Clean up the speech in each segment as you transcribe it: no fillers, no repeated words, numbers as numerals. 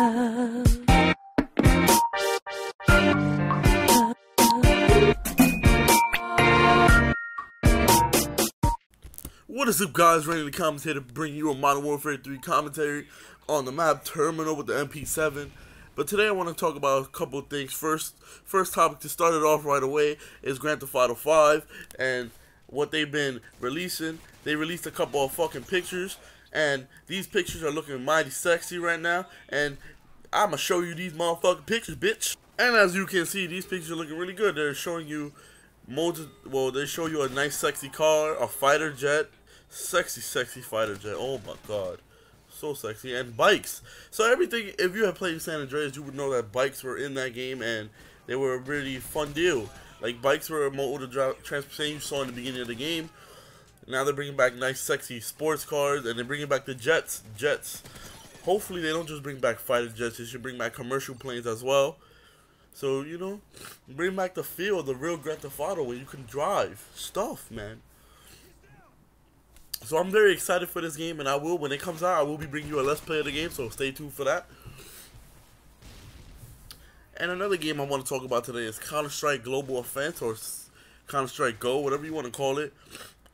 What is up, guys? Ready to comment here to bring you a Modern Warfare 3 commentary on the map Terminal with the MP7. But today I want to talk about a couple of things. First topic to start it off right away is Grand Theft Auto 5 and what they've been releasing. They released a couple of fucking pictures, and these pictures are looking mighty sexy right now. And I'ma show you these motherfucking pictures, bitch. And as you can see, these pictures are looking really good. They're showing you they show you a nice sexy car, a fighter jet. Sexy fighter jet. Oh my god, so sexy. And bikes. So everything, if you have played San Andreas, you would know that bikes were in that game and they were a really fun deal. Like, bikes were a mode of transportation you saw in the beginning of the game. Now they're bringing back nice sexy sports cars, and they're bringing back the jets. Hopefully they don't just bring back fighter jets, they should bring back commercial planes as well. So, you know, bring back the feel of the real Grand Theft Auto where you can drive stuff, man. So I'm very excited for this game, and when it comes out, I will be bringing you a Let's Play of the game, so stay tuned for that. And another game I want to talk about today is Counter-Strike Global Offense, or Counter-Strike Go, whatever you want to call it.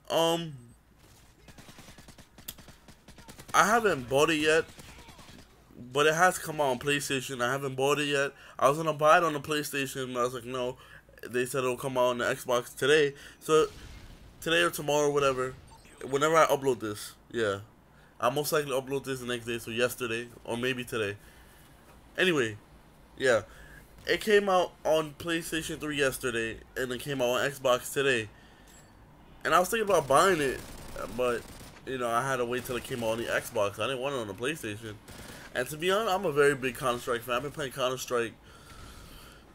I haven't bought it yet, but it has come out on PlayStation. I haven't bought it yet. I was going to buy it on the PlayStation, but I was like, no. They said it'll come out on the Xbox today. So, today or tomorrow, whatever. Whenever I upload this, yeah, I'll most likely upload this the next day, so yesterday, or maybe today. Anyway, yeah, it came out on PlayStation 3 yesterday, and it came out on Xbox today. And I was thinking about buying it, but, you know, I had to wait till it came out on the Xbox. I didn't want it on the PlayStation. And to be honest, I'm a very big Counter-Strike fan. I've been playing Counter-Strike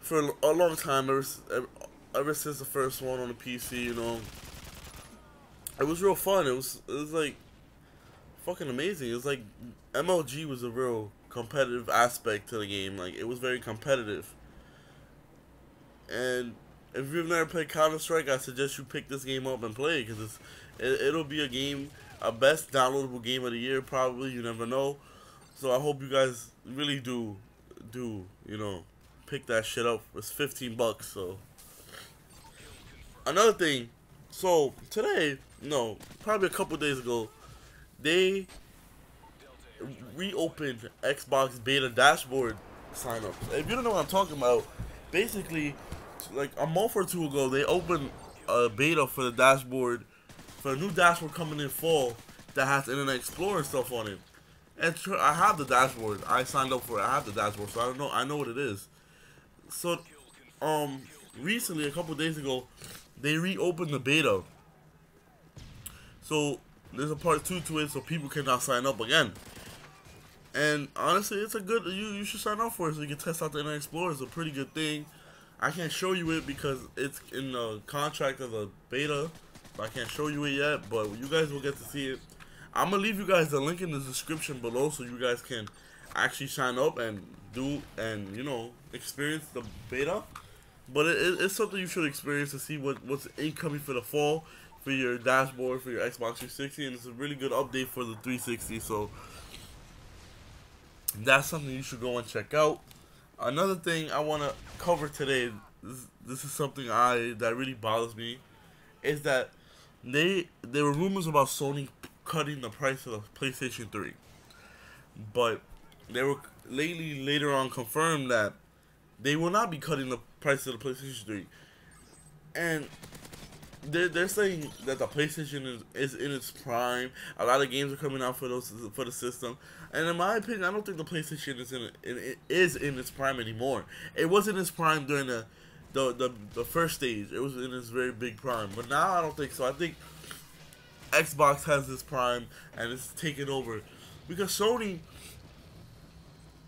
for a long time, ever since the first one on the PC, you know. It was real fun. It was like fucking amazing. It was like MLG was a real competitive aspect to the game. Like, it was very competitive. And if you've never played Counter-Strike, I suggest you pick this game up and play it, because it'll be a best downloadable game of the year probably. You never know. So I hope you guys really do you know, pick that shit up. It's 15 bucks. So another thing. So today, no, probably a couple days ago, they reopened Xbox beta dashboard sign-ups. If you don't know what I'm talking about, basically, like a month or two ago, they opened a beta for the dashboard, for a new dashboard coming in fall that has Internet Explorer stuff on it. And I have the dashboard. I signed up for it. I have the dashboard, so I don't know. I know what it is. So, recently, a couple days ago, they reopened the beta. So there's a part 2 to it, so people can now sign up again. And honestly, it's a good, you should sign up for it so you can test out the Internet Explorer. It's a pretty good thing. I can't show you it because it's in the contract of the beta, so I can't show you it yet, but you guys will get to see it. I'm gonna leave you guys the link in the description below so you guys can actually sign up and you know, experience the beta. But it's something you should experience to see what's incoming for the fall for your dashboard for your Xbox 360, and it's a really good update for the 360. So that's something you should go and check out. Another thing I want to cover today, this is something that really bothers me, is that there were rumors about Sony cutting the price of the PlayStation 3, but they were later on confirmed that they will not be cutting the price of the PlayStation 3. And they're saying that the PlayStation is in its prime. A lot of games are coming out for the system. And in my opinion, I don't think the PlayStation is in its prime anymore. It was in its prime during the first stage. It was in its very big prime. But now I don't think so. I think Xbox has this prime and it's taken over. Because Sony,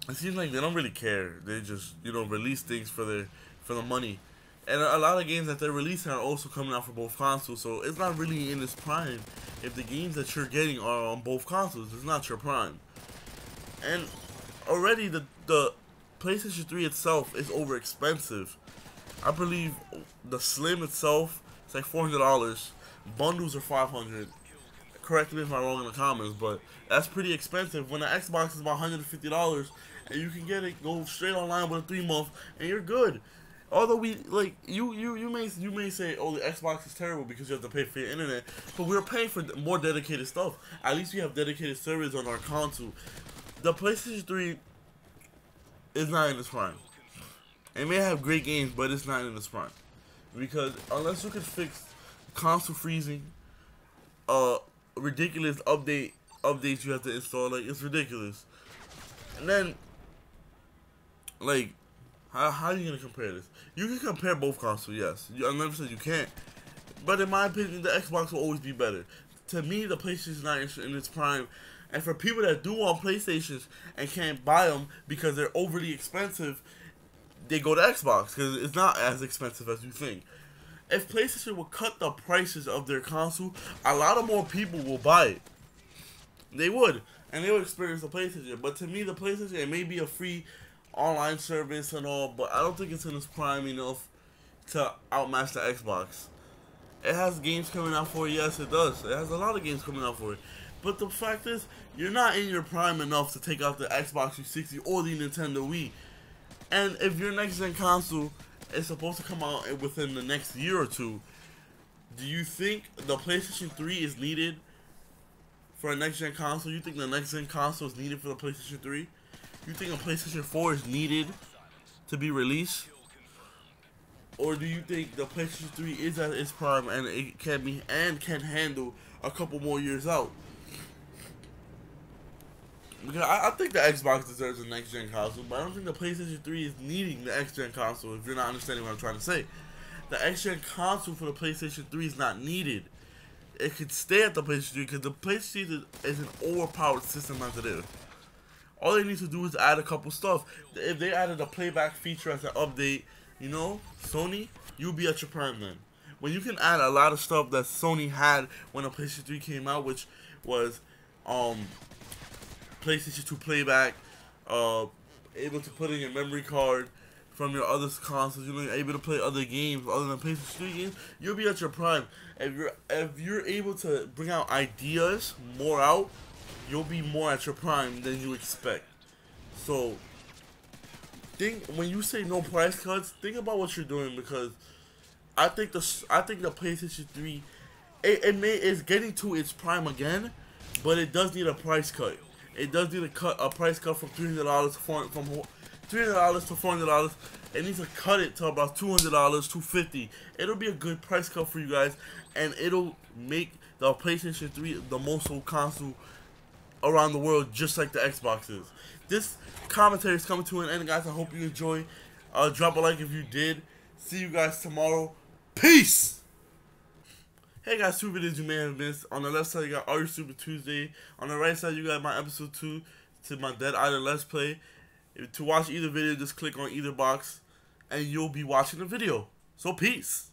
it seems like they don't really care. They just, you know, release things for the money. And a lot of games that they're releasing are also coming out for both consoles, so it's not really in its prime if the games that you're getting are on both consoles. It's not your prime. And already the PlayStation 3 itself is over expensive. I believe the Slim itself is like $400. Bundles are $500. correct me if I'm wrong in the comments, but that's pretty expensive. When the Xbox is about $150, and you can get it, go straight online with a 3-month, and you're good. Although we like you may say, oh, the Xbox is terrible because you have to pay for your internet, but we're paying for more dedicated stuff. At least we have dedicated servers on our console. The PlayStation 3 is not in its prime. It may have great games, but it's not in its prime because unless you can fix console freezing, ridiculous updates you have to install, like it's ridiculous. And then, like, how are you gonna compare this? You can compare both consoles, yes. I never said you can't, but in my opinion, the Xbox will always be better. To me, the PlayStation is not in its prime, and for people that do want PlayStations and can't buy them because they're overly expensive, they go to Xbox because it's not as expensive as you think. If PlayStation would cut the prices of their console, a lot of more people will buy it. They would, and they would experience the PlayStation. But to me, the PlayStation, it may be a free online service and all, but I don't think it's in its prime enough to outmatch the Xbox. It has games coming out for it, yes it does. It has a lot of games coming out for it. But the fact is, you're not in your prime enough to take out the Xbox 360 or the Nintendo Wii. And if your next gen console is supposed to come out within the next year or two, do you think the PlayStation 3 is needed for a next gen console? You think the next gen console is needed for the PlayStation 3? You think a PlayStation 4 is needed to be released? Or do you think the PlayStation 3 is at its prime and it can handle a couple more years out? Because I think the Xbox deserves a next gen console, but I don't think the PlayStation 3 is needing the next gen console, if you're not understanding what I'm trying to say. The next gen console for the PlayStation 3 is not needed. It could stay at the PlayStation 3 because the PlayStation is an overpowered system as it is. All they need to do is add a couple stuff. If they added a playback feature as an update, you know, Sony, you'll be at your prime then. When you can add a lot of stuff that Sony had when the PlayStation 3 came out, which was PlayStation 2 playback, able to put in your memory card from your other consoles, you know, you're able to play other games other than PlayStation 3 games, you'll be at your prime. If you're able to bring out ideas more out, you'll be more at your prime than you expect. So when you say no price cuts, think about what you're doing, because I think the PlayStation 3 is getting to its prime again, but it does need a price cut. It does need a price cut from $300 to $400. It needs to cut it to about $200, $250. It'll be a good price cut for you guys, and it'll make the PlayStation 3 the most sold console around the world, just like the Xbox is. This commentary is coming to an end, guys. I hope you enjoy. Drop a like if you did. See you guys tomorrow. Peace! Hey guys, 2 videos you may have missed. On the left side, you got Are You Stupid Tuesday. On the right side, you got my episode 2 to my Dead Island Let's Play. To watch either video, just click on either box, and you'll be watching the video. So, peace!